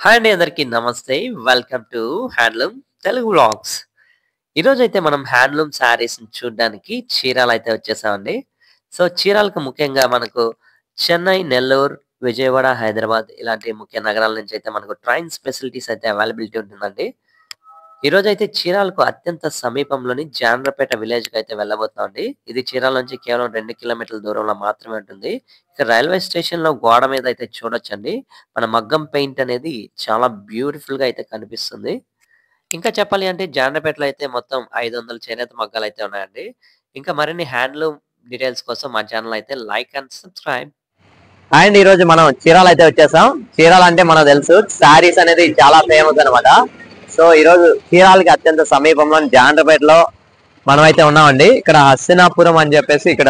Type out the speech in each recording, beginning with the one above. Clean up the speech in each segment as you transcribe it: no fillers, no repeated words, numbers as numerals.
Hi అండి అందరికీ నమస్తే. Welcome to handloom Telugu vlogs. ఈరోజైతే మనం హ్యాండ్లూమ్ శారీస్‌ని చూడ్డానికి చీరాలైతే వచ్చేసామండి. సో, చీరాలకు ముఖ్యంగా మనకు చెన్నై, నెల్లూరు, విజయవాడ, హైదరాబాద్ ఇలాంటి ముఖ్య నగరాల నుంచి అయితే మనకు ట్రైన్స్ ఫెసిలిటీస్ అయితే అవైలబిలిటీ ఉంటుందండి. ఈరోజైతే చీరాలకు అత్యంత సమీపంలోని జాండ్రపేట విలేజ్‌కైతే వెళ్ళబోతున్నామండి. ఇది చీరాల నుంచి కేవలం 2 కిలోమీటర్ల దూరంలో మాత్రమే ఉంటుంది. ఇక రైల్వే స్టేషన్‌లో గోడ మీద అయితే చూడొచ్చండి. మన మగ్గం పెయింట్ అనేది చాలా బ్యూటిఫుల్‌గా అయితే కనిపిస్తుంది. ఇంకా చెప్పాలి అంటే జాండ్రపేటలో అయితే మొత్తం 500 చేనేత మగ్గాలయితే ఉన్నాయండి. ఇంకా మరిన్ని హ్యాండ్లూమ్ డీటెయిల్స్ కోసం మా ఛానెల్ అయితే లైక్ అండ్ సబ్స్క్రైబ్. అండ్ ఈ రోజు మనం చీరాల అయితే వచ్చేసాం. చీరాల అంటే మనకు తెలుసు శారీస్ అనేది చాలా ఫేమస్ అనమాట. సో ఈ రోజు చీరాలకి అత్యంత సమీపంలో జాండ్రపేటలో మనం అయితే ఉన్నామండి. ఇక్కడ హస్తినాపురం అని చెప్పేసి ఇక్కడ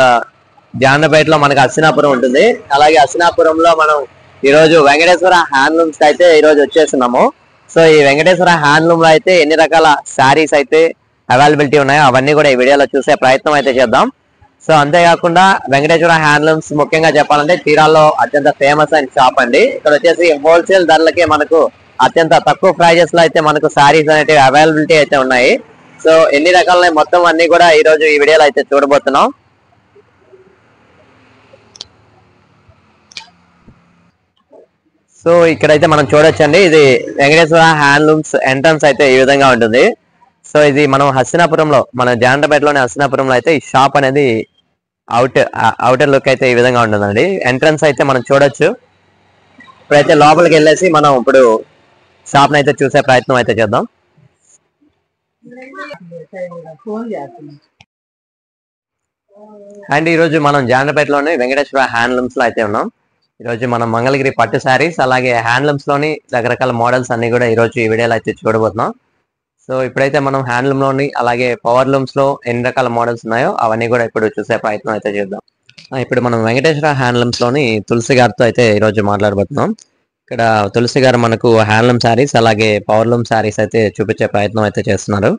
జాండ్రపేటలో మనకి హస్తినాపురం ఉంటుంది. అలాగే హస్తినాపురంలో మనం ఈ రోజు వెంకటేశ్వర హ్యాండ్లూమ్స్ అయితే ఈ రోజు వచ్చేస్తున్నాము. సో ఈ వెంకటేశ్వర హ్యాండ్లూమ్ లో అయితే ఎన్ని రకాల శారీస్ అయితే అవైలబిలిటీ ఉన్నాయో అవన్నీ కూడా ఈ వీడియోలో చూసే ప్రయత్నం అయితే చేద్దాం. సో అంతేకాకుండా వెంకటేశ్వర హ్యాండ్లూమ్స్ ముఖ్యంగా చెప్పాలంటే చీరాల్లో అత్యంత ఫేమస్ అయిన షాప్ అండి. ఇక్కడ వచ్చేసి హోల్సేల్ ధరలకే మనకు అత్యంత తక్కువ ప్రైజెస్ లో అయితే మనకు శారీస్ అనేవి అవైలబిలిటీ అయితే ఉన్నాయి. సో ఎన్ని రకాల మొత్తం అన్ని కూడా ఈ రోజు ఈ వీడియోలో అయితే చూడబోతున్నాం. సో ఇక్కడైతే మనం చూడొచ్చండి, ఇది వెంకటేశ్వర హ్యాండ్లూమ్స్ ఎంట్రన్స్ అయితే ఈ విధంగా ఉంటుంది. సో ఇది మనం హస్తినాపురంలో మన జాండ్రపేటలోని హస్తినాపురంలో అయితే ఈ షాప్ అనేది అవుటర్ లుక్ అయితే ఈ విధంగా ఉంటుందండి. ఎంట్రన్స్ అయితే మనం చూడొచ్చు. ఇప్పుడైతే లోపలికి వెళ్ళేసి మనం ఇప్పుడు షాప్ అయితే చూసే ప్రయత్నం అయితే చేద్దాం. అండ్ ఈరోజు మనం జాండ్రపేటలోని వెంకటేశ్వర హ్యాండ్లూమ్స్ లో అయితే ఉన్నాం. ఈరోజు మనం మంగళగిరి పట్టు శారీస్ అలాగే హ్యాండ్లూమ్స్ లోని రకరకాల మోడల్స్ అన్ని కూడా ఈరోజు ఈ వీడియోలో అయితే చూడబోతున్నాం. సో ఇప్పుడైతే మనం హ్యాండ్లూమ్ లోని అలాగే పవర్ లూమ్స్ లో ఎన్ని రకాల మోడల్స్ ఉన్నాయో అవన్నీ కూడా ఇప్పుడు చూసే ప్రయత్నం అయితే చేద్దాం. ఇప్పుడు మనం వెంకటేశ్వర హ్యాండ్లూమ్స్ లోని తులసి గారితో అయితే ఈరోజు మాట్లాడబోతున్నాం. ఇక్కడ తులసి గారు మనకు హ్యాండ్లూమ్ శారీస్ అలాగే పవర్ లూమ్ శారీస్ అయితే చూపించే ప్రయత్నం అయితే చేస్తున్నారు.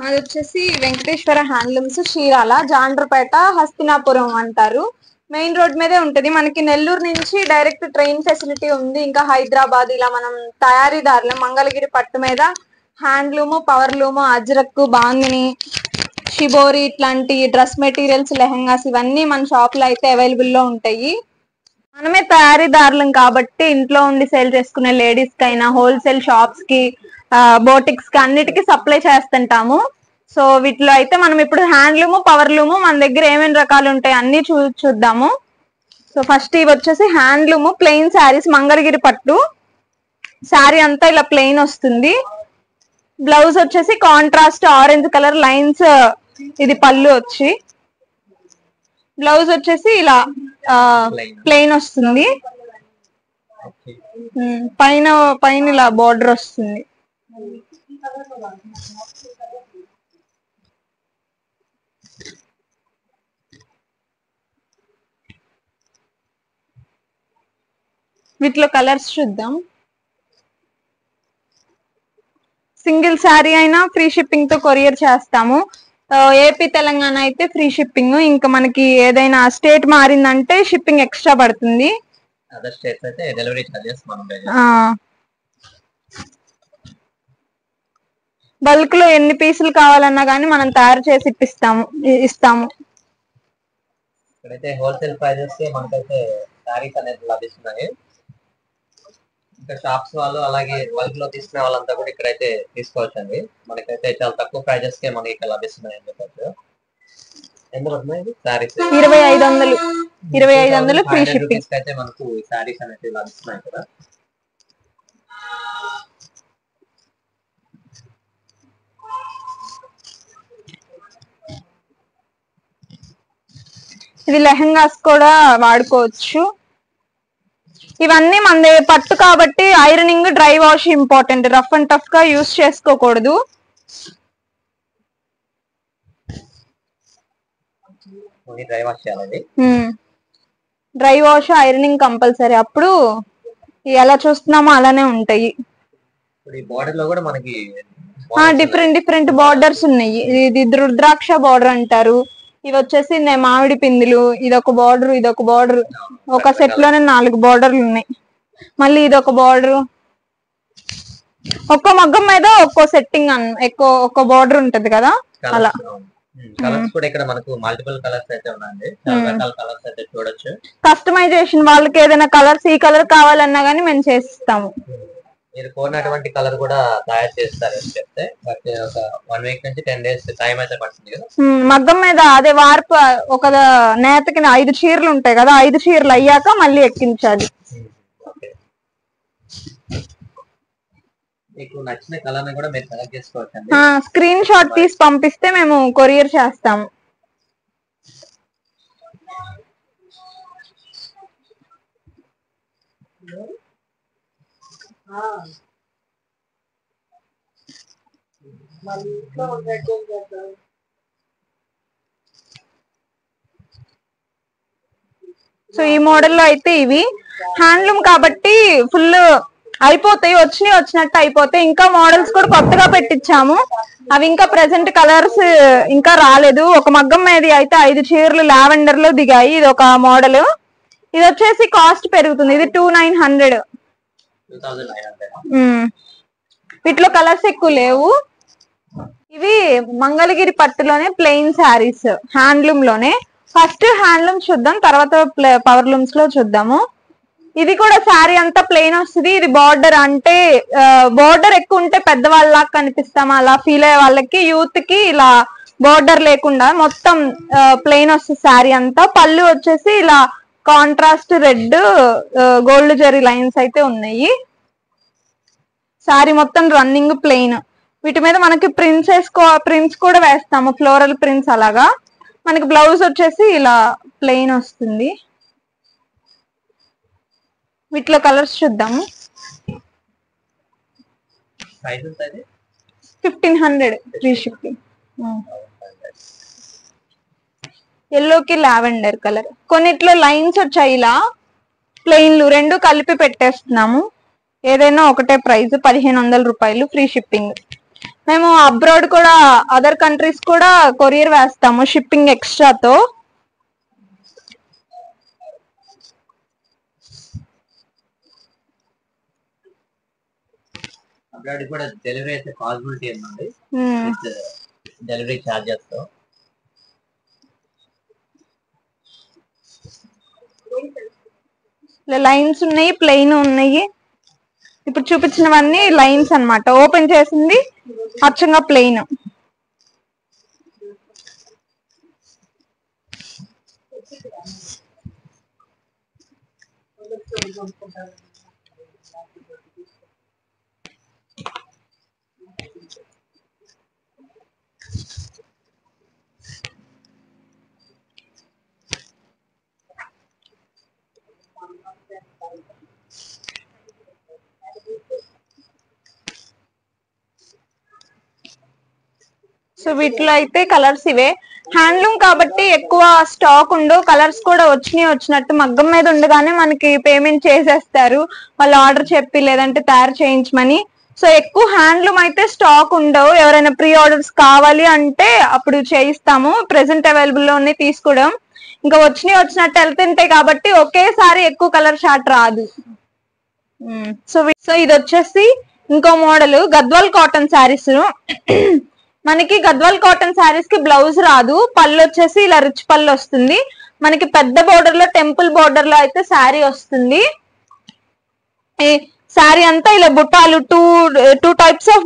అది వచ్చేసి వెంకటేశ్వర హ్యాండ్లూమ్స్ చీరాల, జాండ్రపేట, హస్తినాపురం అంటారు. మెయిన్ రోడ్ మీదే ఉంటది. మనకి నెల్లూరు నుంచి డైరెక్ట్ ట్రైన్ ఫెసిలిటీ ఉంది. ఇంకా హైదరాబాద్ ఇలా మనం తయారీదారులు మంగళగిరి పట్టు మీద handloom, power loom, ajrak, bandhani, shibori ఇట్లాంటి డ్రెస్ మెటీరియల్స్, లెహంగాస్ ఇవన్నీ మన షాప్ లో అయితే అవైలబుల్ లో ఉంటాయి. మనమే తయారీదారులం కాబట్టి ఇంట్లో ఉండి సేల్ చేసుకునే లేడీస్ కి అయినా హోల్సేల్ షాప్స్ కి, బోటిక్స్ కి అన్నిటికీ సప్లై చేస్తుంటాము. సో వీటిలో అయితే మనం ఇప్పుడు హ్యాండ్లూము, పవర్ లూము మన దగ్గర ఏమేమి రకాలు ఉంటాయి అన్ని చూద్దాము. సో ఫస్ట్ ఇవి వచ్చేసి హ్యాండ్లూము ప్లెయిన్ శారీస్, మంగళగిరి పట్టు శారీ అంతా ఇలా ప్లెయిన్ వస్తుంది. బ్లౌజ్ వచ్చేసి కాంట్రాస్ట్ ఆరెంజ్ కలర్ లైన్స్, ఇది పళ్ళు వచ్చి బ్లౌజ్ వచ్చేసి ఇలా ప్లెయిన్ వస్తుంది. పైన ఇలా బార్డర్ వస్తుంది. వీటిలో కలర్స్ చూద్దాం. సింగిల్ శారీ అయినా ఫ్రీ షిప్పింగ్ తో కొరియర్ చేస్తాము. ఏపీ తెలంగాణ అయితే ఫ్రీ షిప్పింగ్. ఇంకా మనకి ఏదైనా స్టేట్ మారిందంటే షిప్పింగ్ ఎక్స్ట్రా పడుతుంది. బల్క్ లో ఎన్ని పీసులు కావాలన్నా గానీ మనం తయారు చేసి ఇస్తాము. ఇక్కడైతే హోల్సేల్ ప్రైజెస్ కి మనకైతే శారీస్ అనేది లభిస్తున్నాయి. ఇంకా షాప్స్ వాళ్ళు అలాగే బల్క్ లో తీసుకునే వాళ్ళంతా కూడా ఇక్కడైతే తీసుకోవచ్చండి. మనకైతే చాలా తక్కువ ప్రైజెస్ కే మనకి ఇక్కడ లభిస్తున్నాయి అని చెప్పచ్చు. ఎందుకు శారీస్ 2500 ఫ్రీ షిప్పింగ్ అయితే మనకు శారీస్ అనేది లభిస్తున్నాయి కదా. ఇది లెహంగాస్ కూడా వాడుకోవచ్చు. ఇవన్నీ మన పట్టు కాబట్టి ironing, dry wash important. Rough and tough గా యూస్ చేసుకోకూడదు. Dry wash, ironing compulsory. అప్పుడు ఎలా చూస్తున్నామో అలానే ఉంటాయి. డిఫరెంట్ బార్డర్స్ ఉన్నాయి. ఇది రుద్రాక్ష బార్డర్ అంటారు. ఇవి వచ్చేసి మామిడి పిందులు, ఇదొక బార్డర్, ఇదొక బార్డర్. ఒక సెట్ లోనే 4 బార్డర్లు ఉన్నాయి. మళ్ళీ ఇదొక బార్డర్, ఒక్కో మగ్గం మీద ఒక్కో సెట్టింగ్ ఒక్కో బోర్డర్ ఉంటది కదా అలా. కలర్స్ కూడా ఇక్కడ మనకు మల్టిపుల్ కలర్స్ అయితే ఉన్నాయండి, చాలా రకాల కలర్స్ అయితే చూడొచ్చు. కస్టమైజేషన్ వాళ్ళకి ఏదైనా కలర్స్ ఈ కలర్ కావాలన్నా గానీ మేము చేసిస్తాము. మీరు కోరినటువంటి కలర్ కూడా తయారు చేస్తారు అని చెప్తే, బట్ ఒక 1 వీక్ నుంచి 10 డేస్ టైం అయితే పడుతుంది కదా. మగ్గం మీద అదే వార్పు ఒక నేతకి 5 చీరలు ఉంటాయి కదా, 5 చీరలు అయ్యాక మళ్ళీ ఎక్కించాలి. మీకు నచ్చిన కలర్ ని కూడా మీరు సెలెక్ట్ చేసుకోవచ్చండి. స్క్రీన్ షాట్ తీసి పంపిస్తే మేము కొరియర్ చేస్తాము. సో ఈ మోడల్ లో అయితే ఇవి హ్యాండ్లూమ్ కాబట్టి ఫుల్ అయిపోతాయి, వచ్చినట్టు అయిపోతాయి. ఇంకా మోడల్స్ కూడా కొత్తగా పెట్టించాము, అవి ఇంకా ప్రెసెంట్ కలర్స్ ఇంకా రాలేదు. ఒక మగ్గం మీద అయితే 5 చీరలు లావెండర్ లో దిగాయి, ఇది ఒక మోడల్. ఇది వచ్చేసి కాస్ట్ పెరుగుతుంది, ఇది 2900. వీటిలో కలర్స్ ఎక్కువ లేవు. ఇవి మంగళగిరి పట్టులోనే ప్లెయిన్ శారీస్ హ్యాండ్లూమ్ లోనే. ఫస్ట్ హ్యాండ్లూమ్ చూద్దాం, తర్వాత పవర్ లూమ్స్ లో చూద్దాము. ఇది కూడా శారీ అంతా ప్లెయిన్ వస్తుంది. ఇది బార్డర్ అంటే బార్డర్ ఎక్కువ ఉంటే పెద్దవాళ్ళలాగా కనిపిస్తాము, అలా ఫీల్ అయ్యే వాళ్ళకి. యూత్ కి ఇలా బార్డర్ లేకుండా మొత్తం ప్లెయిన్ వస్తుంది శారీ అంతా. పళ్ళు వచ్చేసి ఇలా contrast red gold zari lines అయితే ఉన్నాయి. శారీ మొత్తం రన్నింగ్ ప్లెయిన్. వీటి మీద మనకి ప్రింట్స్ కూడా వేస్తాము, ఫ్లోరల్ ప్రింట్స్ అలాగా. మనకి బ్లౌజ్ వచ్చేసి ఇలా ప్లెయిన్ వస్తుంది. వీటిలో కలర్స్ చూద్దాము. 1500 ఫ్రీ షిప్పింగ్. ఎల్లోకి లావెండర్ కలర్. కొన్నిట్లో లైన్స్ వచ్చాయి ఇలా ప్లెయిన్లు, 2 కలిపి పెట్టేస్తున్నాము. ఏదైనా ఒకటే ప్రైస్ 1500 రూపాయలు ఫ్రీ షిప్పింగ్. మేము అబ్రాడ్ కూడా అదర్ కంట్రీస్ కూడా కొరియర్ వేస్తాము షిప్పింగ్ ఎక్స్ట్రాతో. కూడా డెలివరీ అయితే పాసిబిలిటీ ఉంది, డెలివరీ చార్జెస్ తో. లైన్స్ ఉన్నాయి, ప్లెయిన్ ఉన్నాయి. ఇప్పుడు చూపించినవన్నీ లైన్స్ అన్నమాట. ఓపెన్ చేసింది అచ్చంగా ప్లెయిన్. సో వీటిలో అయితే కలర్స్ ఇవే. హ్యాండ్లూమ్ కాబట్టి ఎక్కువ స్టాక్ ఉండవు, కలర్స్ కూడా వచ్చినట్టు మగ్గం మీద ఉండగానే మనకి పేమెంట్ చేసేస్తారు వాళ్ళు ఆర్డర్ చెప్పి, లేదంటే తయారు చేయించమని. సో ఎక్కువ హ్యాండ్లూమ్ అయితే స్టాక్ ఉండవు. ఎవరైనా ప్రీ ఆర్డర్స్ కావాలి అంటే అప్పుడు చేయిస్తాము. ప్రెసెంట్ అవైలబుల్ లోనే తీసుకోవడం. ఇంకా వచ్చినట్టు వెళ్తుంటాయి కాబట్టి ఒకేసారి ఎక్కువ కలర్ షార్ట్ రాదు. సో ఇది వచ్చేసి ఇంకో మోడల్ గద్వాల్ కాటన్ శారీస్. మనకి గద్వాల్ కాటన్ శారీస్ కి బ్లౌజ్ రాదు, పళ్ళు వచ్చేసి ఇలా రిచ్ పళ్ళు వస్తుంది. మనకి పెద్ద బోర్డర్ లో, టెంపుల్ బోర్డర్ లో అయితే శారీ వస్తుంది. ఈ శారీ అంతా ఇలా బుట్టాలు, టూ టైప్స్ ఆఫ్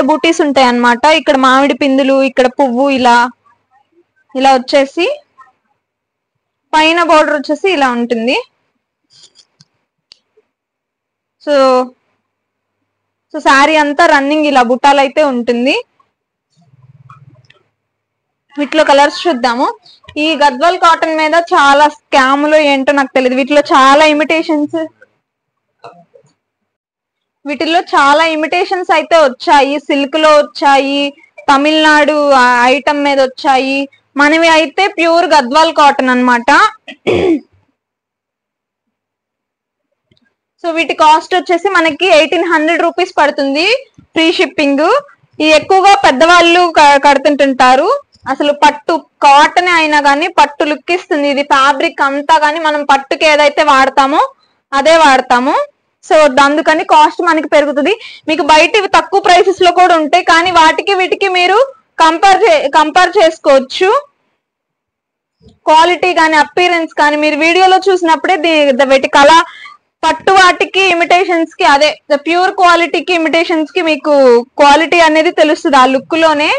బూటీస్ ఉంటాయి అన్నమాట. ఇక్కడ మామిడి పిందులు, ఇక్కడ పువ్వు, ఇలా వచ్చేసి పైన బోర్డర్ వచ్చేసి ఇలా ఉంటుంది. సో శారీ అంతా రన్నింగ్ ఇలా బుట్టాలు అయితే ఉంటుంది. వీటిలో కలర్స్ చూద్దాము. ఈ గద్వాల్ కాటన్ మీద చాలా స్కాములు ఏంటో నాకు తెలియదు. వీటిలో చాలా ఇమిటేషన్స్ అయితే వచ్చాయి. సిల్క్ లో వచ్చాయి, తమిళనాడు ఐటమ్ మీద వచ్చాయి. మనవి అయితే ప్యూర్ గద్వాల్ కాటన్ అన్నమాట. సో వీటి కాస్ట్ వచ్చేసి మనకి 1800 రూపీస్ పడుతుంది ఫ్రీ షిప్పింగ్. ఈ ఎక్కువగా పెద్దవాళ్ళు కడుతుంటుంటారు. అసలు పట్టు కాటన్ అయినా కానీ పట్టు లుక్ ఇస్తుంది. ఇది ఫ్యాబ్రిక్ అంతా కానీ మనం పట్టుకి ఏదైతే వాడతామో అదే వాడతాము. సో అందుకని కాస్ట్ మనకి పెరుగుతుంది. మీకు బయట ఇవి తక్కువ ప్రైసెస్ లో కూడా ఉంటాయి, కానీ వాటికి వీటికి మీరు కంపేర్ చేసుకోవచ్చు. క్వాలిటీ కానీ అపీరెన్స్ కానీ మీరు వీడియోలో చూసినప్పుడే వీటి కళ పట్టు వాటికి ఇమిటేషన్స్ కి అదే ప్యూర్ క్వాలిటీకి ఇమిటేషన్స్ కి మీకు క్వాలిటీ అనేది తెలుస్తుంది ఆ లుక్ లోనే.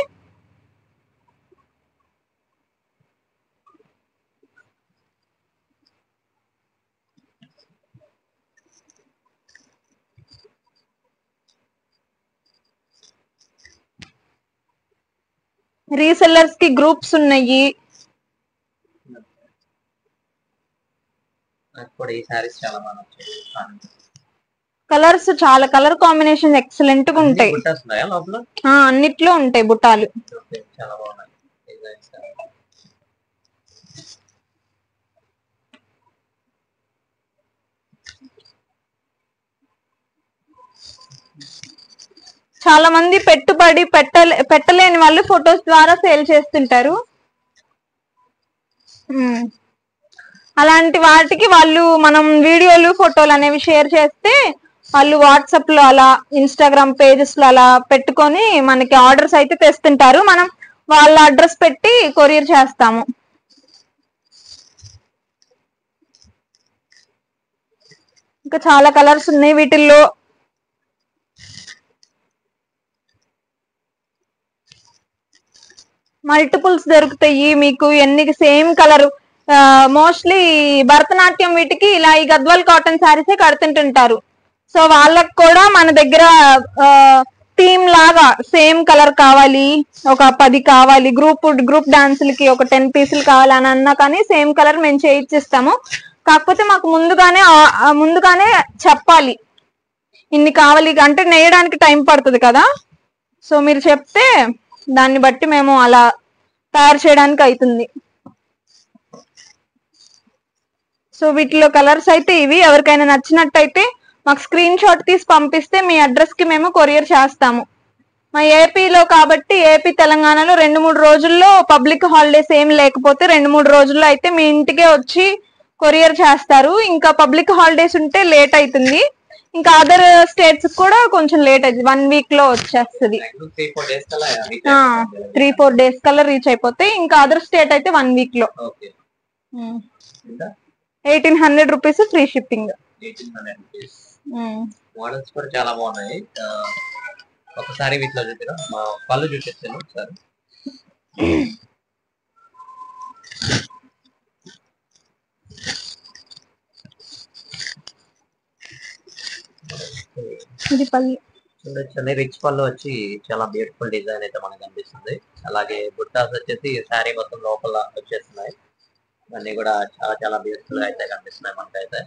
రీసెల్లర్స్ కి గ్రూప్స్ ఉన్నాయి. కలర్స్ చాలా కలర్ కాంబినేషన్ ఎక్సలెంట్ గా ఉంటాయి. అన్నిట్లో ఉంటాయి బుట్టాలు. చాలా మంది పెట్టుబడి పెట్టలేని వాళ్ళు ఫొటోస్ ద్వారా సేల్ చేస్తుంటారు. అలాంటి వాటికి వాళ్ళు మనం వీడియోలు ఫోటోలు అనేవి షేర్ చేస్తే వాళ్ళు వాట్సాప్ లో అలా ఇన్స్టాగ్రామ్ పేజెస్ లో అలా పెట్టుకొని మనకి ఆర్డర్స్ అయితే తెస్తుంటారు. మనం వాళ్ళ అడ్రస్ పెట్టి కొరియర్ చేస్తాము. ఇంకా చాలా కలర్స్ ఉన్నాయి వీటిల్లో. మల్టిపుల్స్ దొరుకుతాయి మీకు ఎన్ని సేమ్ కలర్. మోస్ట్లీ భరతనాట్యం వీటికి ఇలా ఈ గద్వాల్ కాటన్ శారీసే కడుతుంటుంటారు. సో వాళ్ళకు కూడా మన దగ్గర థీమ్ లాగా సేమ్ కలర్ కావాలి, ఒక 10 కావాలి, గ్రూప్ డాన్సులకి ఒక 10 పీసులు కావాలి అని అన్నా కానీ సేమ్ కలర్ మేము చేయించిస్తాము. కాకపోతే మాకు ముందుగానే చెప్పాలి ఇన్ని కావాలి, అంటే నేయడానికి టైం పడుతుంది కదా. సో మీరు చెప్తే దాన్ని బట్టి మేము అలా తయారు చేయడానికి అవుతుంది. సో వీటిలో కలర్స్ అయితే ఇవి. ఎవరికైనా నచ్చినట్టయితే మాకు స్క్రీన్ షాట్ తీసి పంపిస్తే మీ అడ్రస్ కి మేము కొరియర్ చేస్తాము. మా ఏపీలో కాబట్టి ఏపీ తెలంగాణలో 2-3 రోజుల్లో పబ్లిక్ హాలిడేస్ ఏమి లేకపోతే 2-3 రోజుల్లో అయితే మీ ఇంటికే వచ్చి కొరియర్ చేస్తారు. ఇంకా పబ్లిక్ హాలిడేస్ ఉంటే లేట్ అవుతుంది. ఇంకా అదర్ స్టేట్స్ కూడా కొంచెం లేట్ అవుతుంది. 1 వీక్ లో వచ్చేస్తుంది. 3-4 డేస్ కల్లా రీచ్ అయిపోతే ఇంకా అదర్ స్టేట్ అయితే 1 వీక్ లో. 1800 రూపీస్ ఫ్రీ షిప్పింగ్. మోడల్స్ కూడా చాలా బాగున్నాయి. ఒకసారి వీటిలో చూపిరా, మా పళ్ళు చూపిస్తాను ఒకసారి. ఇది పళ్ళు చూడొచ్చు, రిచ్ పళ్ళు వచ్చి చాలా బ్యూటిఫుల్ డిజైన్ అయితే మనకు కనిపిస్తుంది. అలాగే బుట్టాస్ వచ్చేసి శారీ మొత్తం లోపల వచ్చేస్తున్నాయి. ఇవన్నీ కూడా చాలా బ్యూటిఫుల్ అయితే కనిపిస్తున్నాయి మనకైతే.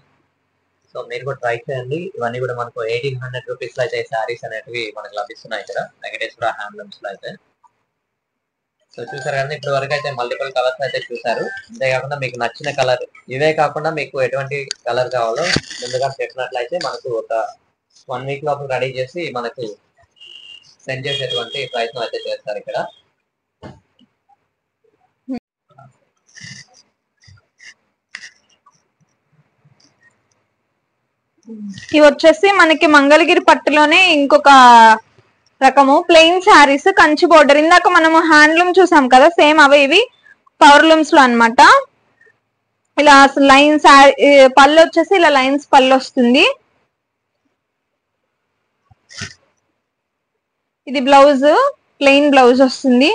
సో మీరు కూడా ట్రై చేయండి. ఇవన్నీ కూడా మనకు 1800 రూపీస్ లో అయితే శారీస్ అనేటివి మనకు లభిస్తున్నాయి ఇక్కడ వెంకటేశ్వర హ్యాండ్లూమ్స్ లో అయితే. సో చూసారు కదా, ఇప్పటి వరకు అయితే మల్టిపుల్ కలర్స్ అయితే చూసారు. అంతేకాకుండా మీకు నచ్చిన కలర్ ఇవే కాకుండా మీకు ఎటువంటి కలర్ కావాలో ముందుగా చెప్పినట్లయితే మనకు ఒక 1 వీక్ లోపల రెడీ చేసి మనకు సెండ్ చేసేటువంటి ప్రయత్నం అయితే చేస్తారు ఇక్కడ. ఇవి వచ్చేసి మనకి మంగళగిరి పట్టులోనే ఇంకొక రకము ప్లెయిన్ శారీస్ కంచి బోర్డర్. ఇందాక మనము హ్యాండ్లూమ్ చూసాం కదా, సేమ్ అవే ఇవి పవర్లూమ్స్ లో అన్నమాట. ఇలా లైన్స్ పళ్ళు వచ్చేసి ఇలా లైన్స్ పళ్ళు వస్తుంది. ఇది బ్లౌజ్, ప్లెయిన్ బ్లౌజ్ వస్తుంది.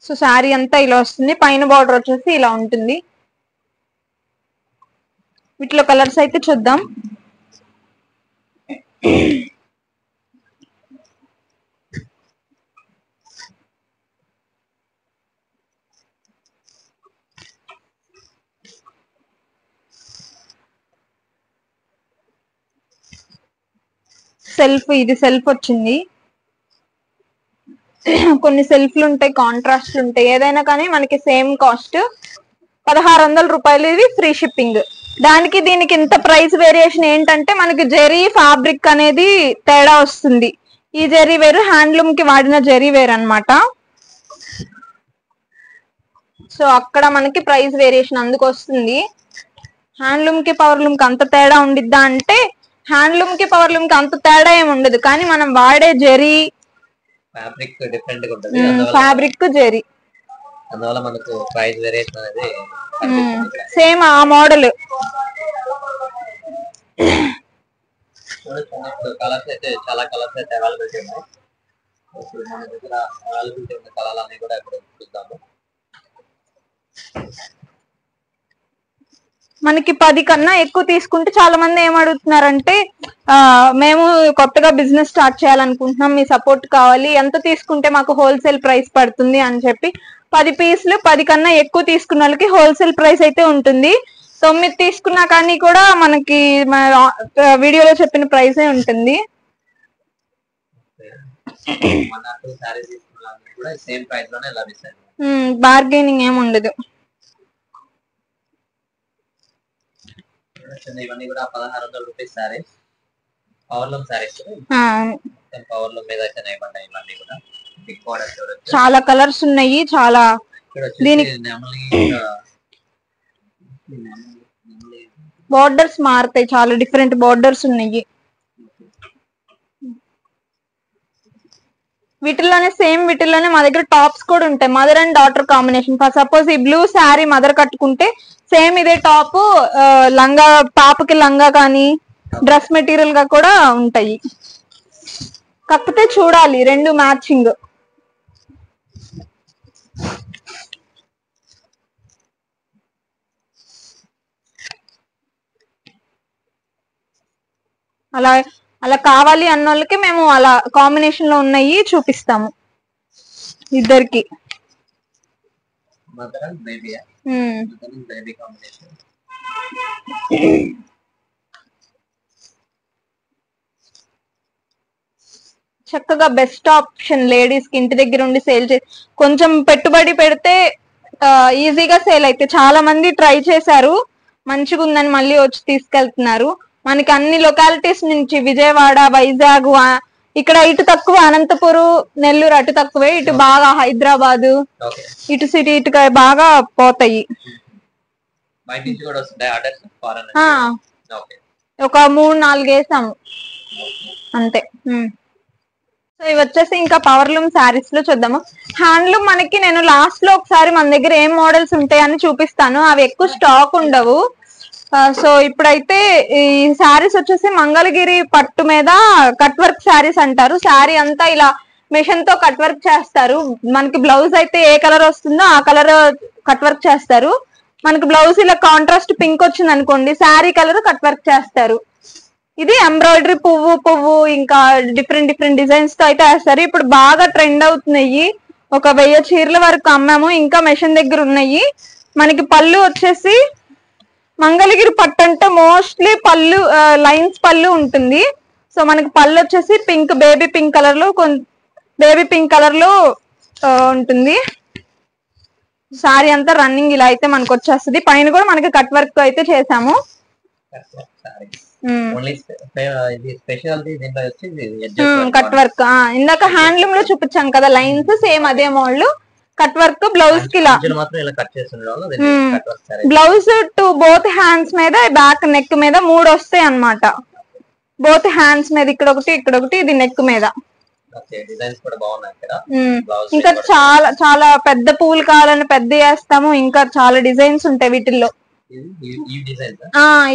సో శారీ అంతా ఇలా వస్తుంది. పైన బార్డర్ వచ్చేసి ఇలా ఉంటుంది. వీటిలో కలర్స్ అయితే చూద్దాం. సెల్ఫ్, ఇది సెల్ఫ్ వచ్చింది. కొన్ని సెల్ఫ్లు ఉంటాయి, కాంట్రాస్ట్లు ఉంటాయి. ఏదైనా కానీ మనకి సేమ్ కాస్ట్ 1600 రూపాయలు. ఇది ఫ్రీ షిప్పింగ్. దానికి దీనికి ఇంత ప్రైస్ వేరియేషన్ ఏంటంటే మనకి జెరీ ఫ్యాబ్రిక్ అనేది తేడా వస్తుంది. ఈ జెరీ వేరు, హ్యాండ్లూమ్ కి వాడిన జెరీ వేరు అన్నమాట. సో అక్కడ మనకి ప్రైస్ వేరియేషన్ అందుకు వస్తుంది. హ్యాండ్లూమ్ కి పవర్లూమ్ కి అంత తేడా ఉండిద్దా అంటే హ్యాండ్లూమ్ కి పవర్లూమ్ కి అంత తేడా ఏమి ఉండదు, కానీ మనం వాడే జరీ ఫ్యాబ్రిక్ డిఫరెంట్ గా ఉంటుంది, ఫ్యాబ్రిక్ జరీ అందువల్ల మనకు ప్రైస్ వేరియేషన్ అనేది సేమ్ ఆ మోడల్. కలర్స్ అయితే చాలా కలర్స్ అయితే అవైలబిలిటీ ఉన్నాయి. ఇప్పుడు మన దగ్గర అవైలబిలిటీ ఉన్న కలర్లన్నీ కూడా ఇప్పుడు చూద్దాము. మనకి 10 కన్నా ఎక్కువ తీసుకుంటే చాలా మంది ఏం అడుగుతున్నారంటే మేము కొత్తగా బిజినెస్ స్టార్ట్ చేయాలనుకుంటున్నాం, మీ సపోర్ట్ కావాలి, ఎంత తీసుకుంటే మాకు హోల్సేల్ ప్రైస్ పడుతుంది అని చెప్పి 10 పీసులు 10 కన్నా ఎక్కువ తీసుకున్న వాళ్ళకి హోల్సేల్ ప్రైస్ అయితే ఉంటుంది. 9 తీసుకున్నా కానీ కూడా మనకి వీడియోలో చెప్పిన ప్రైసే ఉంటుంది. బార్గెనింగ్ ఏమి ఉండదు. ఇవన్నీ కూడా 1600 rupees saris, powerloom saris. Powerloom మీద అయితే ఇవన్నీ కూడా బిగ్ బోర్డర్, చాలా కలర్స్ ఉన్నాయి. చాలా దీనికి బోర్డర్స్ మారుతాయి, చాలా డిఫరెంట్ బోర్డర్స్ ఉన్నాయి. వీటిల్లోనే మా దగ్గర టాప్స్ కూడా ఉంటాయి, mother and daughter combination. For suppose ఈ బ్లూ శారీ మదర్ కట్టుకుంటే సేమ్ ఇదే టాప్ లంగా, పాపకి లంగా కానీ డ్రెస్ మెటీరియల్ గా కూడా ఉంటాయి. కాకపోతే చూడాలి రెండు మ్యాచింగ్. అలా అలా కావాలి అన్న వాళ్ళకి మేము అలా కాంబినేషన్ లో ఉన్నాయి చూపిస్తాము ఇద్దరికి. చక్కగా బెస్ట్ ఆప్షన్ లేడీస్ కి, ఇంటి దగ్గర ఉండి సేల్ చేసి కొంచెం పెట్టుబడి పెడితే ఈజీగా సేల్ అయితే. చాలా మంది ట్రై చేశారు, మంచిగా ఉందని మళ్ళీ వచ్చి తీసుకెళ్తున్నారు. మనకి అన్ని లొకాలిటీస్ నుంచి విజయవాడ, వైజాగ్, ఇక్కడ ఇటు తక్కువ అనంతపురం, నెల్లూరు అటు తక్కువే, ఇటు బాగా హైదరాబాద్, ఇటు సిటీ ఇటు బాగా పోతాయి. ఒక 3-4 వేసాము అంతే. సో ఇవి వచ్చేసి ఇంకా పవర్లూమ్ శారీస్ లో చూద్దాము. హ్యాండ్లూమ్ మనకి నేను లాస్ట్ లో ఒకసారి మన దగ్గర ఏం మోడల్స్ ఉంటాయని చూపిస్తాను, అవి ఎక్కువ స్టాక్ ఉండవు. సో ఇప్పుడైతే ఈ శారీస్ వచ్చేసి మంగళగిరి పట్టు మీద కట్ వర్క్ శారీస్ అంటారు. శారీ అంతా ఇలా మిషన్ తో కట్ వర్క్ చేస్తారు. మనకి బ్లౌజ్ అయితే ఏ కలర్ వస్తుందో ఆ కలర్ కట్ వర్క్ చేస్తారు. మనకి బ్లౌజ్ ఇలా కాంట్రాస్ట్ పింక్ వచ్చింది అనుకోండి, శారీ కలర్ కట్ వర్క్ చేస్తారు. ఇది ఎంబ్రాయిడరీ పువ్వు ఇంకా డిఫరెంట్ డిజైన్స్ తో అయితే వేస్తారు. ఇప్పుడు బాగా ట్రెండ్ అవుతున్నాయి. ఒక 1000 చీరల వరకు అమ్మాము, ఇంకా మెషిన్ దగ్గర ఉన్నాయి. మనకి పళ్ళు వచ్చేసి మంగళగిరి పట్టు అంటే మోస్ట్లీ పళ్ళు లైన్స్ పళ్ళు ఉంటుంది. సో మనకి పళ్ళు వచ్చేసి పింక్, బేబీ పింక్ కలర్ లో ఉంటుంది. సారీ అంతా రన్నింగ్ ఇలా అయితే మనకు వచ్చేస్తుంది. పైన కూడా మనకి కట్ వర్క్ అయితే చేసాము. కట్ వర్క్ ఇందాక హ్యాండ్లూమ్ లో చూపించాం కదా లైన్స్, సేమ్ అదే మోడల్ కట్ వర్క్. బ్లౌజ్ కి బ్లౌజ్ టు బోత్ హ్యాండ్స్ మీద, బ్యాక్ నెక్ మీద 3 వస్తాయి అన్నమాట. బోత్ హ్యాండ్స్ మీద ఇక్కడ ఒకటి ఇది నెక్ మీద. ఇంకా చాలా చాలా పెద్ద పూలు కావాలని పెద్ద వేస్తాము. ఇంకా చాలా డిజైన్స్ ఉంటాయి వీటిల్లో.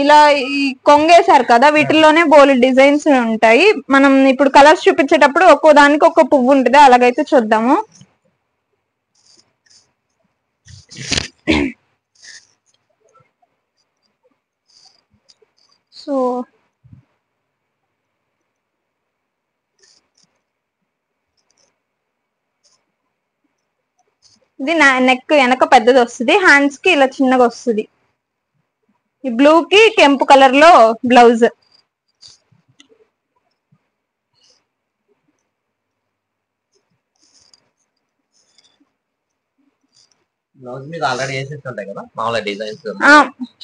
ఇలా ఈ కొంగేశారు కదా, వీటిల్లోనే బోల్ డిజైన్స్ ఉంటాయి. మనం ఇప్పుడు కలర్స్ చూపించేటప్పుడు ఒక్కో దానికి ఒక్కో పువ్వు ఉంటుంది, అలాగైతే చూద్దాము. సో ఇది నెక్ వెనక పెద్దది వస్తుంది, హ్యాండ్స్ కి ఇలా చిన్నగా వస్తుంది. ఈ బ్లూ కి కెంపు కలర్ లో బ్లౌజ్. బ్లౌజ్ మీద ఆల్రెడీ వేసేసి ఉంటాయి కదా మామూలు డిజైన్స్,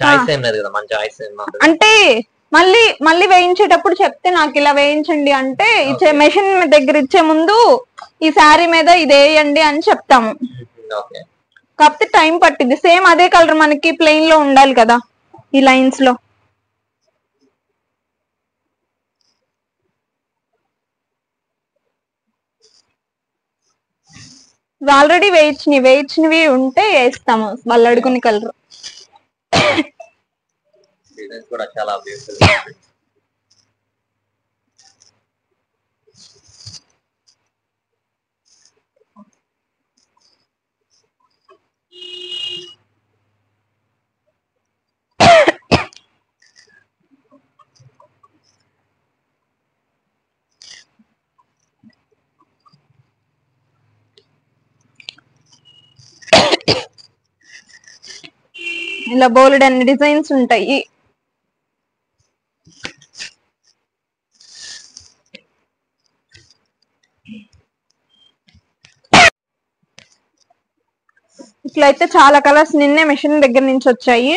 చాయిస్ ఏం లేదు కదా, మన చాయిస్ అంటే మళ్ళీ వేయించేటప్పుడు చెప్తే నాకు ఇలా వేయించండి అంటే ఇచ్చే మెషిన్ దగ్గర ఇచ్చే ముందు ఈ శారీ మీద ఇది వేయండి అని చెప్తాము. కాకపోతే టైం పట్టింది. సేమ్ అదే కలర్ మనకి ప్లెయిన్ లో ఉండాలి కదా, ఈ లైన్స్ లో. ఆల్రెడీ వేయించినవి ఉంటే వేస్తాము, వాళ్ళు అడుగుని కలర్. డిజైన్స్ కూడా చాలా బ్యూటిఫుల్. ఇలా బోల్డ్ అన్ని డిజైన్స్ ఉంటాయి. ఇట్లయితే చాలా కలర్స్ నిన్నే మెషిన్ దగ్గర నుంచి వచ్చాయి.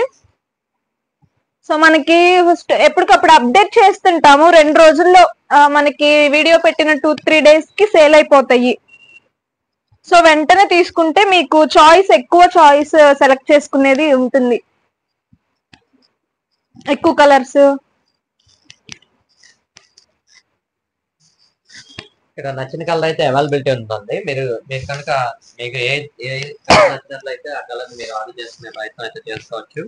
సో మనకి ఫస్ట్ ఎప్పటికప్పుడు అప్డేట్ చేస్తుంటాము. 2 రోజుల్లో మనకి వీడియో పెట్టిన 2-3 days కి సేల్ అయిపోతాయి. సో వెంటనే తీసుకుంటే మీకు ఎక్కువ చాయిస్ సెలెక్ట్ చేసుకునేది ఉంటుంది, ఎక్కువ కలర్స్. ఇక్కడ నచ్చిన కలర్ అయితే అవైలబిలిటీ ఉంటుంది. మీరు కనుక మీకు ఏ కలర్ నచ్చినట్లయితే ఆ కలర్ మీరు ఆర్డర్ చేసుకునే ప్రయత్నం అయితే చేసుకోవచ్చు.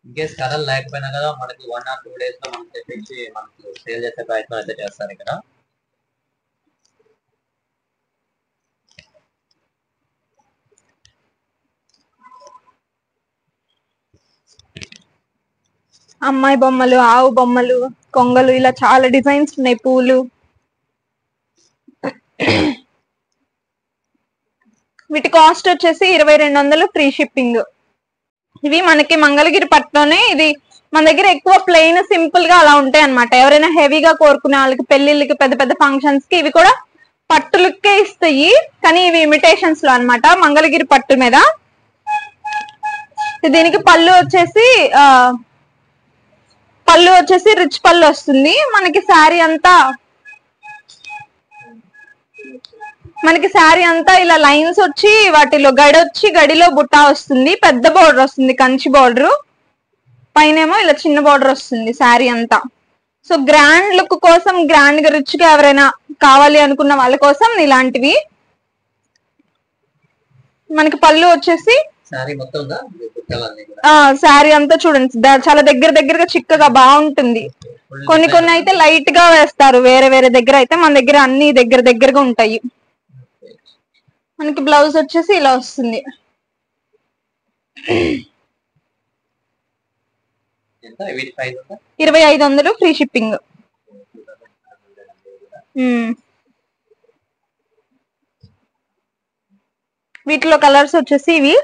ఇన్ కేస్ కలర్ లేకపోయినా కదా మనకి 1 or 2 days లో మనం తెప్పించి మనకి సేల్ చేసే ప్రయత్నం అయితే చేస్తారు ఇక్కడ. అమ్మాయి బొమ్మలు, ఆవు బొమ్మలు, కొంగలు, ఇలా చాలా డిజైన్స్ ఉన్నాయి, పూలు. వీటి కాస్ట్ వచ్చేసి 2200 ఫ్రీ షిప్పింగ్. ఇవి మనకి మంగళగిరి పట్టులోనే, ఇది మన దగ్గర ఎక్కువ ప్లెయిన్ సింపుల్ గా అలా ఉంటాయి అన్నమాట. ఎవరైనా హెవీగా కోరుకునే వాళ్ళకి, పెళ్లిళ్ళకి, పెద్ద పెద్ద ఫంక్షన్స్ కి ఇవి కూడా పట్టు లుక్కే ఇస్తాయి. కానీ ఇవి ఇమిటేషన్స్ లో అన్నమాట, మంగళగిరి పట్టు మీద. దీనికి పళ్ళు వచ్చేసి రిచ్ పళ్ళు వస్తుంది. మనకి శారీ అంతా ఇలా లైన్స్ వచ్చి వాటిలో గడిలో బుట్ట వస్తుంది. పెద్ద బోర్డర్ వస్తుంది, కంచి బోర్డర్. పైనేమో ఇలా చిన్న బోర్డర్ వస్తుంది శారీ అంతా. సో గ్రాండ్ లుక్ కోసం, గ్రాండ్ గా రిచ్ గా ఎవరైనా కావాలి అనుకున్న వాళ్ళ కోసం ఇలాంటివి. మనకి పళ్ళు వచ్చేసి శారీ అంతా చూడండి, చాలా దగ్గరగా చిక్కగా బాగుంటుంది. కొన్ని అయితే లైట్ గా వేస్తారు వేరే దగ్గర అయితే, మన దగ్గర అన్ని దగ్గరగా ఉంటాయి. మనకి బ్లౌజ్ వచ్చేసి ఇలా వస్తుంది. 2500 ఫ్రీ షిప్పింగ్. వీటిలో కలర్స్ వచ్చేసి ఇవి.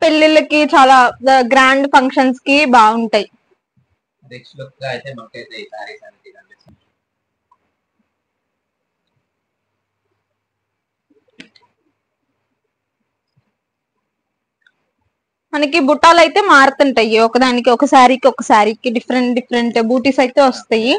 పెళ్లిళ్ళకి, చాలా గ్రాండ్ ఫంక్షన్స్ కి బాగుంటాయి. మనకి బుట్టాలు అయితే మారుతుంటాయి, ఒకదానికి ఒక శారీకి డిఫరెంట్ బూటీస్ అయితే వస్తాయి.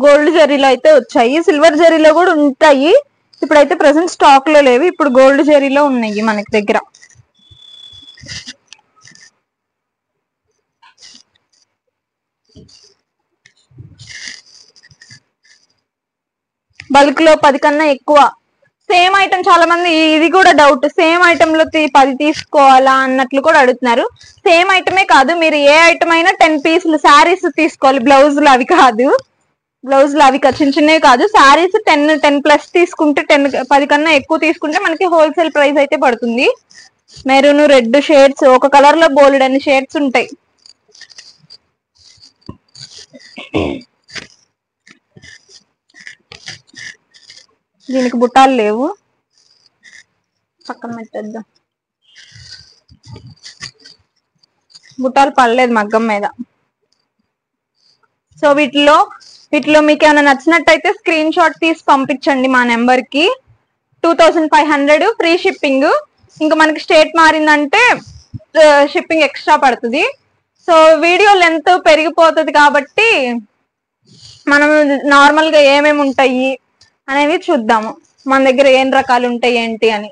గోల్డ్ జరీలో అయితే వచ్చాయి, సిల్వర్ జరీలో కూడా ఉంటాయి. ఇప్పుడైతే ప్రెసెంట్ స్టాక్ లో లేవు, ఇప్పుడు గోల్డ్ జరీలో ఉన్నాయి మనకి దగ్గర. బల్క్ లో 10 కన్నా ఎక్కువ సేమ్ ఐటమ్. చాలా మంది ఇది కూడా డౌట్, సేమ్ ఐటమ్ లో 10 తీసుకోవాలా అన్నట్లు కూడా అడుగుతున్నారు. సేమ్ ఐటమే కాదు, మీరు ఏ ఐటమ్ అయినా 10 పీసులు శారీస్ తీసుకోవాలి, బ్లౌజులు అవి కాదు. చిన్నవి కాదు, శారీస్ 10+ తీసుకుంటే, 10 కన్నా ఎక్కువ తీసుకుంటే మనకి హోల్సేల్ ప్రైస్ అయితే పడుతుంది. మెరూన్, రెడ్ షేడ్స్, ఒక కలర్ లో బోల్డ్ అన్ని షేడ్స్ ఉంటాయి. దీనికి బుట్టాలు లేవు. పక్కన పెట్టేద్దాం. బుట్టాలు పడలేదు మగ్గం మీద. సో వీటిలో మీకు ఏమైనా నచ్చినట్టయితే స్క్రీన్ షాట్ తీసి పంపించండి మా నెంబర్ కి. 2500 ఫ్రీ షిప్పింగ్. ఇంకా మనకి స్టేట్ మారిందంటే షిప్పింగ్ ఎక్స్ట్రా పడుతుంది. సో వీడియో లెంత్ పెరిగిపోతుంది కాబట్టి మనం నార్మల్ గా ఏమేమి ఉంటాయి అనేవి చూద్దాము. మన దగ్గర ఏం రకాలు ఉంటాయి ఏంటి అని.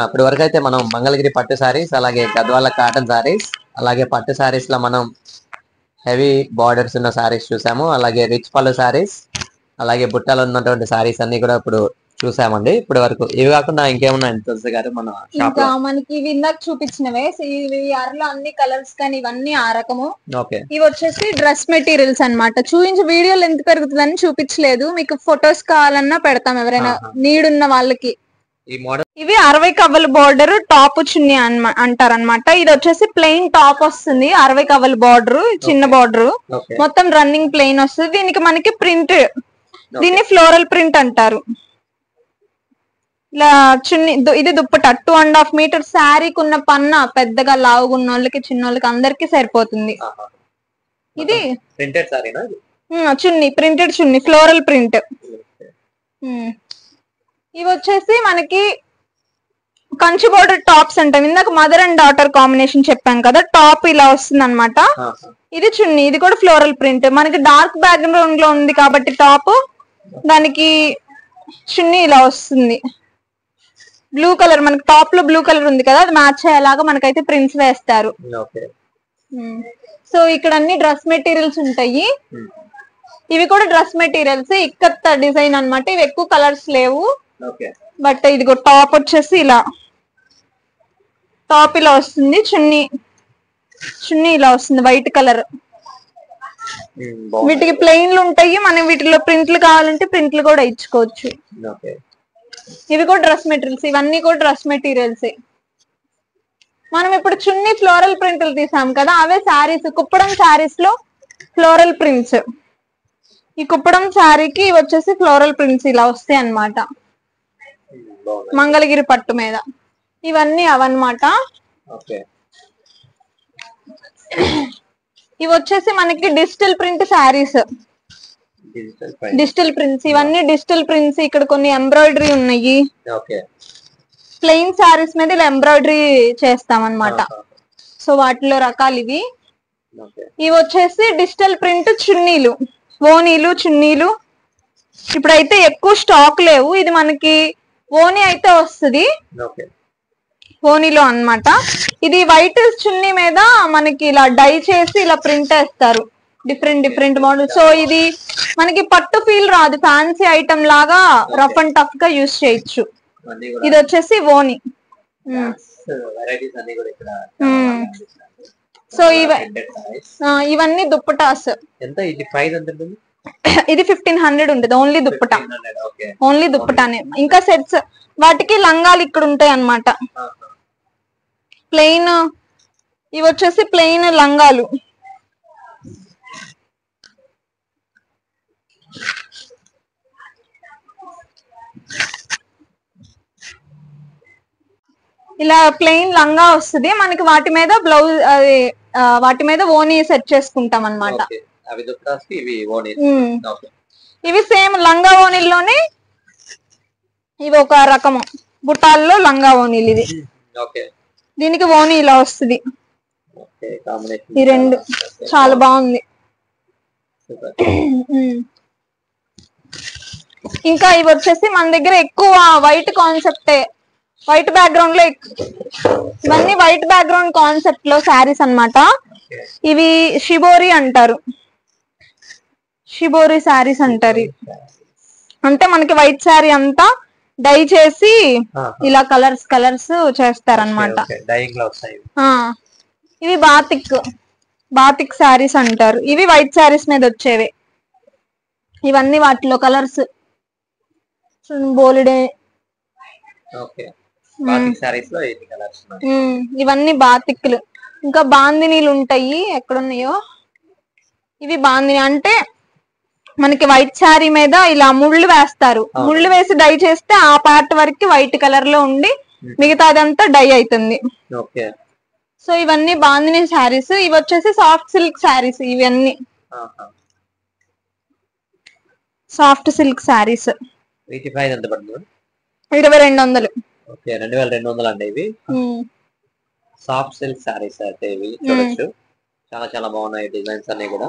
ఇప్పటి వరకు అయితే మనం మంగళగిరి పట్టు సారీస్, అలాగే గద్వాల కాటన్ సారీస్, అలాగే పట్టు సారీస్ లో మనం హెవీ బార్డర్స్ ఉన్న సారీస్ చూసాము. అలాగే రిచ్ పళ్ళు సారీస్, అలాగే బుట్టాలు ఉన్నటువంటి సారీస్ అన్ని కూడా ఇప్పుడు చూసామండి ఇప్పటి వరకు. ఇవి కాకుండా ఇంకేమున్నాయి తులసి గారు మన షాప్ లో? మనకి ఇవి ఇందాక చూపించినవే ఇవి అరలో అన్ని కలర్స్ కానీ ఇవన్నీ ఆ రకము. ఓకే. ఇవి వచ్చేసి డ్రెస్ మెటీరియల్స్ అన్నమాట. చూపించి వీడియోలు ఎంత పెరుగుతుందని చూపించలేదు. మీకు ఫొటోస్ కావాలన్నా పెడతాం ఎవరైనా నీడ్ ఉన్న వాళ్ళకి. ఈ మోడల్ ఇవి 60 కవ్వల బోర్డర్ టాప్ చున్నీ అంటారనమాట. ఇది వచ్చేసి ప్లెయిన్ టాప్ వస్తుంది, 60 కవ్వల బోర్డర్, చిన్న బోర్డర్, మొత్తం రన్నింగ్ ప్లెయిన్ వస్తుంది. దీనికి మనకి ప్రింట్, దీన్ని ఫ్లోరల్ ప్రింట్ అంటారు. ఇలా చున్నీ, ఇది దుప్పట 2.5 మీటర్. శారీకి ఉన్న పన్న పెద్దగా లావుగున్న వాళ్ళకి, చిన్న వాళ్ళకి అందరికి సరిపోతుంది. ఇది ప్రింటెడ్ సారీనా? చున్నీ ప్రింటెడ్ చున్నీ, ఫ్లోరల్ ప్రింట్. ఇవి వచ్చేసి మనకి కంచి బోర్డర్ టాప్స్ అంటాం. ఇందాక మదర్ అండ్ డాటర్ కాంబినేషన్ చెప్పాం కదా, టాప్ ఇలా వస్తుంది అనమాట. ఇది చున్నీ, ఇది కూడా ఫ్లోరల్ ప్రింట్. మనకి డార్క్ బ్యాక్గ్రౌండ్ లో ఉంది కాబట్టి టాప్, దానికి చున్నీ ఇలా వస్తుంది. బ్లూ కలర్, మనకి టాప్ లో బ్లూ కలర్ ఉంది కదా, అది మ్యాచ్ అయ్యేలాగా మనకైతే ప్రింట్స్ వేస్తారు. సో ఇక్కడ అన్ని డ్రెస్ మెటీరియల్స్ ఉంటాయి. ఇవి కూడా డ్రెస్ మెటీరియల్స్, ఇక్కత్ డిజైన్ అన్నమాట. ఇవి ఎక్కువ కలర్స్ లేవు. బట్ ఇదిగో టాప్ వచ్చేసి ఇలా, టాప్ ఇలా వస్తుంది. చున్నీ ఇలా వస్తుంది వైట్ కలర్. వీటికి ప్లెయిన్లు ఉంటాయి. మనం వీటిలో ప్రింట్లు కావాలంటే ప్రింట్లు కూడా ఇచ్చుకోవచ్చు. ఇవి కూడా డ్రెస్ మెటీరియల్స్, ఇవన్నీ కూడా డ్రెస్ మెటీరియల్స్. మనం ఇప్పుడు చున్నీ ఫ్లోరల్ ప్రింట్లు తీసాం కదా, అవే శారీస్, కుప్పడం శారీస్ లో ఫ్లోరల్ ప్రింట్స్. ఈ కుప్పడం శారీకి వచ్చేసి ఫ్లోరల్ ప్రింట్స్ ఇలా వస్తాయి అన్నమాట, మంగళగిరి పట్టు మీద. ఇవన్నీ అవన్నమాట. ఇవి వచ్చేసి మనకి digital print saris, digital prints. ఇవన్నీ డిజిటల్ ప్రింట్స్. ఇక్కడ కొన్ని ఎంబ్రాయిడరీ ఉన్నాయి. ప్లెయిన్ శారీస్ మీద ఇలా ఎంబ్రాయిడరీ చేస్తాం అన్నమాట. సో వాటిలో రకాలు ఇవి. ఇవి వచ్చేసి డిజిటల్ ప్రింట్ చున్నీలు, ఓనీలు, చున్నీలు. ఇప్పుడైతే ఎక్కువ స్టాక్ లేవు. ఇది మనకి ఓనీ అయితే వస్తుంది, ఓనీలో అన్నమాట. ఇది వైట్ చున్నీ మీద మనకి ఇలా డై చేసి ఇలా ప్రింట్ వేస్తారు, డిఫరెంట్ మోడల్. సో ఇది మనకి పట్టు ఫీల్ రాదు, ఫ్యాన్సీ ఐటమ్ లాగా రఫ్ అండ్ టఫ్ గా యూజ్ చేయొచ్చు. ఇది వచ్చేసి ఓనీ. సో ఇవన్నీ దుప్పటాస్. ఇది 1500 ఉంటుంది. ఓన్లీ దుప్పట, ఓన్లీ దుప్పటానే. ఇంకా సెట్స్, వాటికి లంగాలు ఇక్కడ ఉంటాయి అన్నమాట. ప్లెయిన్, ఇవి వచ్చేసి ప్లెయిన్ లంగాలు. ఇలా ప్లెయిన్ లంగా వస్తుంది మనకి. వాటి మీద బ్లౌజ్, వాటి మీద ఓనీ సెట్ చేసుకుంటాం అన్నమాట. ఇవి సేమ్ లంగా ఓనీల్లోనే ఇవి ఒక రకము, బుట్టాల్లో లంగా ఓనీలు. ఇది దీనికి ఓనీ ఇలా వస్తుంది. ఈ రెండు చాలా బాగుంది. ఇంకా ఇవి వచ్చేసి మన దగ్గర ఎక్కువ వైట్ కాన్సెప్టే, వైట్ బ్యాక్గ్రౌండ్ లో, ఇవన్నీ వైట్ బ్యాక్గ్రౌండ్ కాన్సెప్ట్ లో శారీస్ అన్నమాట. ఇవి షిబోరి అంటారు, షిబోరి శారీస్ అంటారు. అంటే మనకి వైట్ శారీ అంతా డై చేసి ఇలా కలర్స్ చేస్తారన్నమాట. ఇవి బాతిక్ శారీస్ అంటారు. ఇవి వైట్ శారీస్ మీద వచ్చేవి. ఇవన్నీ వాటిలో కలర్స్ బోల్డే. ఇవన్నీ బాతిక్లు. ఇంకా బాందినీలు ఉంటాయి, ఎక్కడున్నాయో. ఇవి బాందిని అంటే మనకి వైట్ శారీ మీద ఇలా ముళ్ళు వేస్తారు. ముళ్ళు వేసి డై చేస్తే ఆ పార్ట్ వరకు వైట్ కలర్ లో ఉండి మిగతా అదంతా డై అవుతుంది. సో ఇవన్నీ బాందిని శారీస్. ఇవి వచ్చేసి సాఫ్ట్ సిల్క్ శారీస్. ఇవన్నీ సాఫ్ట్ సిల్క్ శారీస్. 2200. 2200 అండి ఇవి. సాఫ్ట్ సిల్క్ శారీస్ అయితే ఇవి చూడొచ్చు. చాలా చాలా బాగున్నాయి డిజైన్స్ అన్ని కూడా.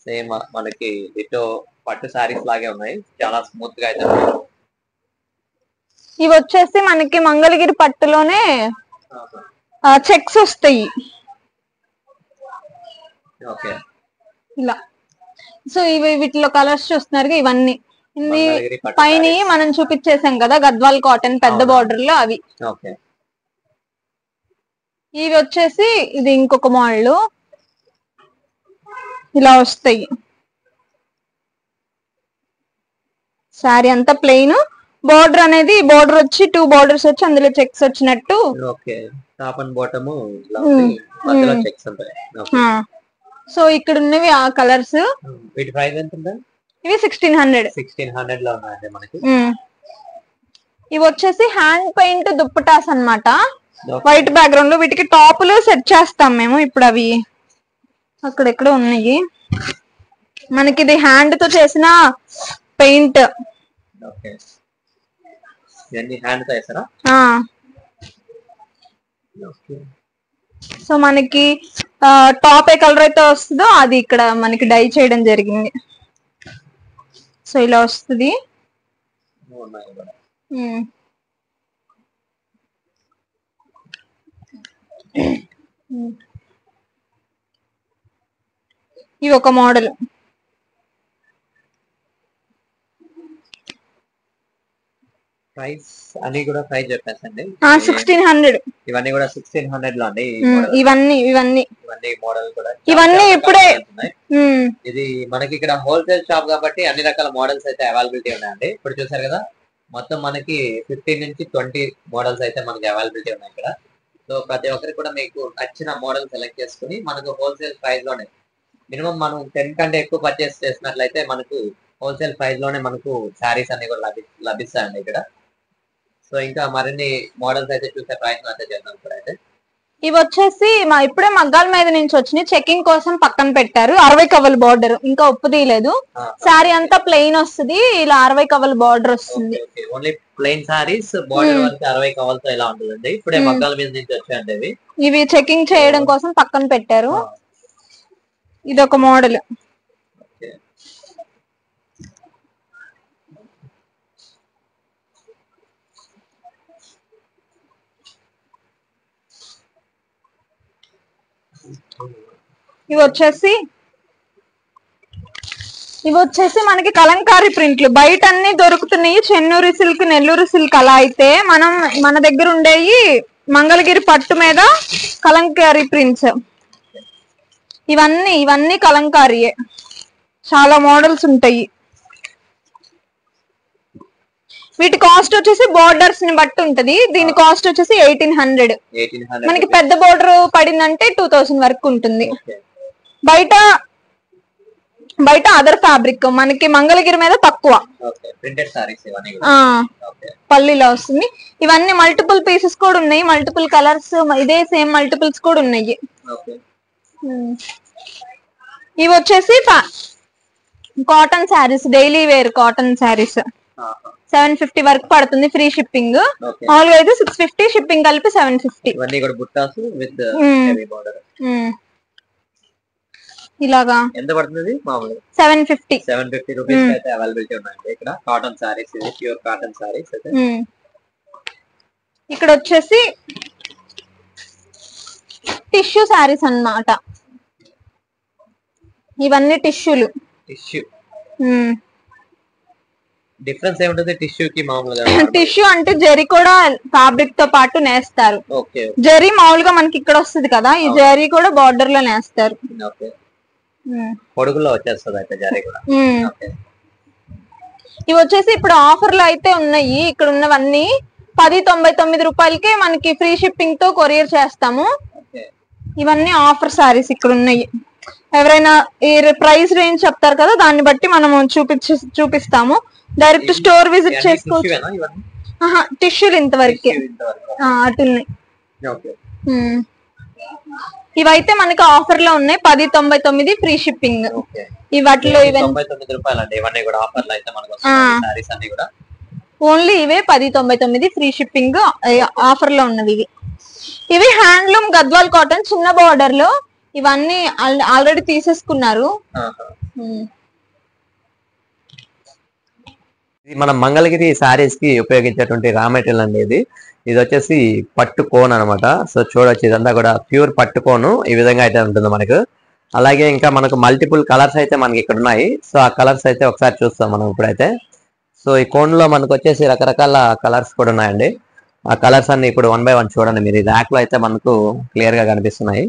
సేమ్ మనకి ఇటో పట్టు శారీస్ లాగే ఉన్నాయి. చాలా స్మూత్ గా అయితే ఉన్నాయి. ఇవి వచ్చేసి మనకి మంగళగిరి పట్టులోనే చెక్స్ వస్తాయి ఇలా. సో ఇవి వీటిలో కలర్స్ చూస్తున్నారు. ఇవన్నీ పైన మనం చూపించేసాం కదా గద్వాల్ కాటన్ పెద్ద బార్డర్ లో అవి. ఇవి వచ్చేసి ఇది ఇంకొక మోడల్ ఇలా వస్తాయి. శారీ అంతా ప్లెయిన్, బోర్డర్ అనేది బోర్డర్ వచ్చి 2 బోర్డర్స్ వచ్చి అందులో చెక్స్ వచ్చినట్టు. సో ఇక్కడ ఉన్నవి ఆ కలర్స్. ఇవి 1600 లో ఉన్నాయండి మనకి. ఇవి వచ్చేసి హ్యాండ్ పెయింట్ దుప్పటాస్ అన్నమాట. వైట్ బ్యాక్గ్రౌండ్ లో వీటికి టాపులు సెట్ చేస్తాం మేము. ఇప్పుడు అవి అక్కడెక్కడ ఉన్నాయి. మనకి ఇది హ్యాండ్ తో చేసిన పెయింట్. సో మనకి టాప్ ఏ కలర్ అయితే వస్తుందో అది ఇక్కడ మనకి డై చేయడం జరిగింది. సో ఇలా వస్తుంది. ఇవి ఒక మోడల్. ప్రైస్ అన్ని కూడా ప్రైస్ చెప్పేసండి. 1600. ఇవన్నీ కూడా 1600 లో అండి. ఇవన్నీ మోడల్ కూడా ఇవన్నీ ఇప్పుడే. ఇది మనకి ఇక్కడ హోల్సేల్ షాప్ కాబట్టి అన్ని రకాల మోడల్స్ అయితే అవైలబిలిటీ ఉన్నాయండి. ఇప్పుడు చూసారు కదా మొత్తం మనకి 15 నుంచి 20 మోడల్స్ అయితే మనకి అవైలబిలిటీ ఉన్నాయి ఇక్కడ. సో ప్రతి ఒక్కరికి కూడా మీకు నచ్చిన మోడల్ సెలెక్ట్ చేసుకుని మనకు హోల్సేల్ ప్రైస్ లోనే మినిమం మనం 10 కంటే ఎక్కువ పర్చేస్ చేసినట్లయితే మనకు హోల్సేల్ ప్రైస్ లోనే మనకు శారీస్ అన్ని కూడా లభిస్తాయండి ఇక్కడ. సో ఇంకా మరిన్ని మోడల్స్ అయితే చూసే ప్రయత్నం అయితే చేద్దాం ఇప్పుడైతే. ఇవి వచ్చేసి ఇప్పుడే మగ్గాల మీద నుంచి వచ్చినాయి. చెకింగ్ కోసం పక్కన పెట్టారు. 60 కవల్ బార్డర్ ఇంకా ఉప్పు తీయలేదు. శారీ అంతా ప్లెయిన్ వస్తుంది. ఇలా 60 కవల్ బార్డర్ వస్తుంది. ఓన్లీ ప్లెయిన్ సారీస్ బార్డర్ వరకు 60 కవల్తో ఇలా ఉంటుందండి. ఇప్పుడే మగ్గాల మీద నుంచి వచ్చాయండి. ఇవి చెకింగ్ చేయడం కోసం పక్కన పెట్టారు. ఇది ఒక మోడల్. ఇవి వచ్చేసి మనకి కలంకారీ ప్రింట్లు. బయట అన్ని దొరుకుతున్నాయి. చెన్నూరు సిల్క్, నెల్లూరు సిల్క్ అలా అయితే మన దగ్గర ఉండేవి మంగళగిరి పట్టు మీద కలంకారీ ప్రింట్స్. ఇవన్నీ కలంకారీయే. చాలా మోడల్స్ ఉంటాయి. వీటి కాస్ట్ వచ్చేసి బోర్డర్స్ ని బట్టి ఉంటది. దీని కాస్ట్ వచ్చేసి 1800. మనకి పెద్ద బోర్డర్ పడిందంటే 2000 వరకు ఉంటుంది. బయట అదర్ ఫ్యాబ్రిక్ మనకి మంగళగిరి మీద తక్కువ. పల్లీలో వస్తుంది. ఇవన్నీ మల్టిపుల్ పీసెస్ కూడా ఉన్నాయి. మల్టిపుల్ కలర్స్ ఇదే సేమ్ మల్టిపుల్స్ కూడా ఉన్నాయి. ఇవి వచ్చేసి cotton saris, daily wear cotton saris. 750 వరకు పడుతుంది ఫ్రీ షిప్పింగ్. మామూలుగా అయితే 650, షిప్పింగ్ కలిపి 750. ఇలాగా ఎంత పడుతుంది? 750 రూపీస్ అయితే అవైలబిలిటీ ఉన్నాయి ఇక్కడ. కాటన్ సారీస్, ఇది ప్యూర్ కాటన్ సారీస్ అయితే. ఇక్కడ వచ్చేసి టిష్యూ సారీస్ అన్నమాట. ఇవన్నీ టిష్యూలు. డిఫరెన్స్ ఏముంటది టిష్యూకి మామూలుగా? టిష్యూ అంటే జరీ కూడా ఫ్యాబ్రిక్ తో పాటు నేస్తారు. జరీ మామూలుగా మనకి ఇక్కడ వస్తుంది కదా, ఈ జరీ కూడా బార్డర్ లో నేస్తారు. పొడుగులో వచ్చేస్తుంది అయితే జరీ కూడా. ఇవి వచ్చేసి ఇప్పుడు ఆఫర్ లో అయితే ఉన్నాయి. ఇక్కడ ఉన్నవన్నీ 1099 రూపాయలకే మనకి ఫ్రీ షిప్పింగ్ తో కొరియర్ చేస్తాము. ఇవన్నీ ఆఫర్ సారీస్ ఇక్కడ ఉన్నాయి. ఎవరైనా ఈ ప్రైస్ రేంజ్ చెప్తారు కదా, దాన్ని బట్టి మనము చూపిస్తాము. డైరెక్ట్ స్టోర్ విజిట్ చేసుకోవచ్చు. టిష్యూలు ఇంతవరకే అటున్నాయి. ఇవైతే మనకి ఆఫర్ లో ఉన్నాయి, 10.99 ఫ్రీ షిప్పింగ్. వాటిలో ఓన్లీ ఇవే 10.99 ఫ్రీ షిప్పింగ్ ఆఫర్ లో ఉన్నవి. ఇవి హ్యాండ్లూమ్ గద్వాల్ కాటన్ చిన్న బార్డర్ లో, ఇవన్నీ ఆల్రెడీ తీసేసుకున్నారు. ఇది మన మంగళగిరి శారీస్ కి ఉపయోగించేటువంటి రా మెటీరియల్ అండి. ఇది వచ్చేసి పట్టు కోన్ అనమాట. సో చూడొచ్చు, ఇదంతా కూడా ప్యూర్ పట్టు కోను ఈ విధంగా అయితే ఉంటుంది మనకు. అలాగే ఇంకా మనకు మల్టిపుల్ కలర్స్ అయితే మనకి ఇక్కడ ఉన్నాయి. సో ఆ కలర్స్ అయితే ఒకసారి చూస్తాం మనం ఇప్పుడైతే. సో ఈ కోన్ లో మనకు వచ్చేసి రకరకాల కలర్స్ కూడా ఉన్నాయండి. ఆ కలర్స్ అన్ని ఇప్పుడు 1 by 1 చూడండి మీరు. ఈ ర్యాక్ లో అయితే మనకు క్లియర్ గా కనిపిస్తున్నాయి.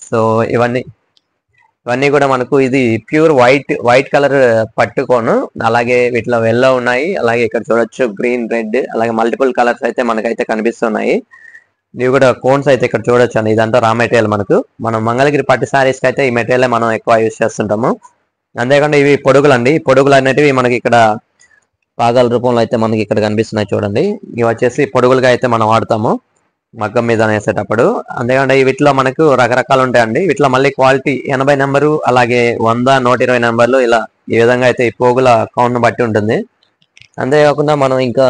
సో ఇవన్నీ కూడా మనకు ఇది ప్యూర్ వైట్ కలర్ పట్టుకోను. అలాగే వీటిలో ఎల్లో ఉన్నాయి, అలాగే ఇక్కడ చూడొచ్చు గ్రీన్, రెడ్, అలాగే మల్టిపుల్ కలర్స్ అయితే మనకైతే కనిపిస్తున్నాయి. ఇవి కూడా కోన్స్ అయితే ఇక్కడ చూడొచ్చు అండి. ఇదంతా రా మెటీరియల్ మనకు. మనం మంగళగిరి పట్టు శారీస్ కి అయితే ఈ మెటీరియల్ మనం ఎక్కువ యూజ్ చేస్తుంటాము. అంతేకాకుండా ఇవి పొడుగులు అండి. పొడుగులు అనేటివి మనకి ఇక్కడ పాదాల రూపంలో అయితే మనకి ఇక్కడ కనిపిస్తున్నాయి చూడండి. ఇవి వచ్చేసి పొడుగులుగా అయితే మనం వాడతాము మగ్గం మీద వేసేటప్పుడు. అంతేకాకుండా వీటిలో మనకు రకరకాలు ఉంటాయండి. వీటిలో మళ్ళీ క్వాలిటీ 80 నెంబరు, అలాగే 100, 120 నెంబర్లు, ఇలా ఈ విధంగా అయితే ఈ పోగుల కౌంట్ బట్టి ఉంటుంది. అంతేకాకుండా మనం ఇంకా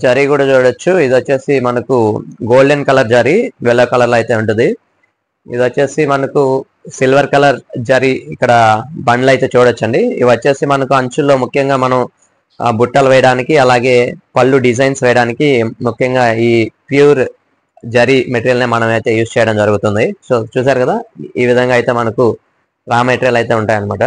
జరీ కూడా చూడొచ్చు. ఇది వచ్చేసి మనకు గోల్డెన్ కలర్ జరీ, వెల్లో కలర్ లో అయితే ఉంటుంది. ఇది వచ్చేసి మనకు సిల్వర్ కలర్ జరీ ఇక్కడ బండ్లు అయితే చూడొచ్చండి. ఇవి వచ్చేసి మనకు అంచుల్లో ముఖ్యంగా మనం బుట్టలు వేయడానికి, అలాగే పళ్ళు డిజైన్స్ వేయడానికి ముఖ్యంగా ఈ ప్యూర్ జరీ మెటీరియల్ నే మనం అయితే యూజ్ చేయడం జరుగుతుంది. సో చూసారు కదా, ఈ విధంగా అయితే మనకు రా మెటీరియల్ అయితే ఉంటాయన్నమాట.